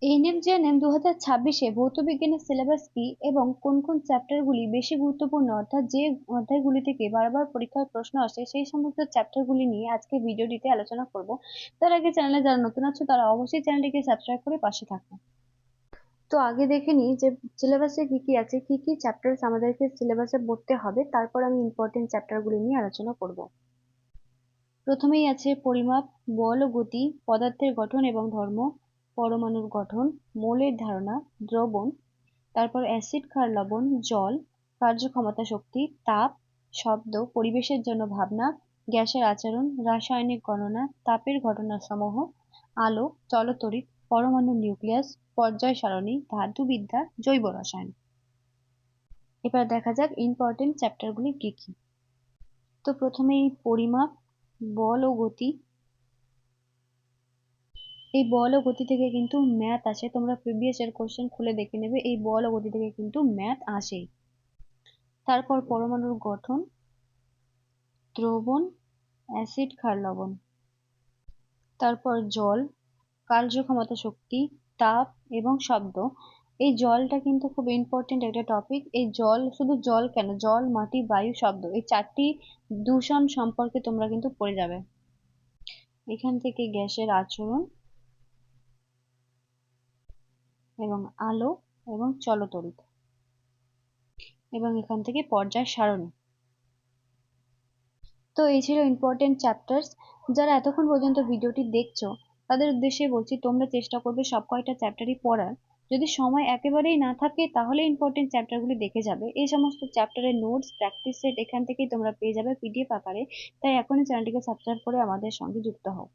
এনএফজেএনএম 2026-এ ভৌতবিজ্ঞানের syllabus কি এবং কোন কোন চ্যাপ্টারগুলি বেশি গুরুত্বপূর্ণ, অর্থাৎ যে অধ্যায়গুলি থেকে বারবার পরীক্ষায় প্রশ্ন আসে সেই সমস্ত চ্যাপ্টারগুলি নিয়ে আজকে ভিডিওটিতে আলোচনা করব। তার আগে চ্যানেলে যারা নতুন আছো তারা অবশ্যই চ্যানেলটিকে সাবস্ক্রাইব করে পাশে থাকো। তো আগে দেখে নিই যে সিলেবাসে কি কি আছে, কি কি চ্যাপ্টারস আমাদেরকে সিলেবাসে পড়তে হবে, তারপর আমি ইম্পর্টেন্ট চ্যাপ্টারগুলি নিয়ে আলোচনা করব। প্রথমেই আছে পরিমাপ, বল ও গতি, পদার্থের গঠন এবং ধর্ম, পরমাণুর গঠন, মৌলের ধারণা, দ্রবণ, তারপর অ্যাসিড, ক্ষার, লবণ, জল, কার্যক্ষমতা, শক্তি, তাপ, শব্দ, পরিবেশের জন্য ভাবনা, গ্যাসের আচরণ, রাসায়নিক গণনা, তাপের ঘটনাসমূহ, আলো, চলতড়িৎ, পরমাণু নিউক্লিয়াস, পর্যায় সারণী, ধাতুবিদ্যা, জৈব রসায়ন। এবার দেখা যাক ইম্পর্টেন্ট চ্যাপ্টারগুলি কি কি। তো প্রথমেই পরিমাপ, বল ও গতি। এই বল ও গতি থেকে কিন্তু ম্যাথ আসে, তোমরা প্রিভিয়াস এর কোশ্চেন খুলে দেখে নেবে, এই বল ও গতি থেকে কিন্তু ম্যাথ আসে। তারপর পরমাণুর গঠন, দ্রবণ, অ্যাসিড, ক্ষার, লবণ, তারপর জল, কার্যক্ষমতা, শক্তি, তাপ এবং শব্দ। এই জলটা কিন্তু খুব ইম্পর্টেন্ট একটা টপিক। এই জল, শুধু জল কেন, জল, মাটি, বায়ু, শব্দ, এই চারটি দূষণ সম্পর্কে তোমরা কিন্তু পড়ে যাবে। এখান থেকে গ্যাসের আচরণ এবং আলো এবং চলতড়িৎ, এবং এখান থেকে পর্যায় সারণী। তো এই ছিল ইম্পর্টেন্ট চ্যাপ্টার্স। যারা এতক্ষণ পর্যন্ত ভিডিওটি দেখছো তাদের উদ্দেশ্যে বলছি, তোমরা চেষ্টা করবে সব কয়টা চ্যাপ্টারই পড়ার। যদি সময় একেবারেই না থাকে তাহলে ইম্পর্টেন্ট চ্যাপ্টারগুলি দেখে যাবে। এই সমস্ত চ্যাপ্টারের নোটস, প্র্যাকটিস সেট এখান থেকেই তোমরা পেয়ে যাবে পিডিএফ আকারে। তাই এখনই চ্যানেলটিকে সাবস্ক্রাইব করে আমাদের সঙ্গে যুক্ত হও।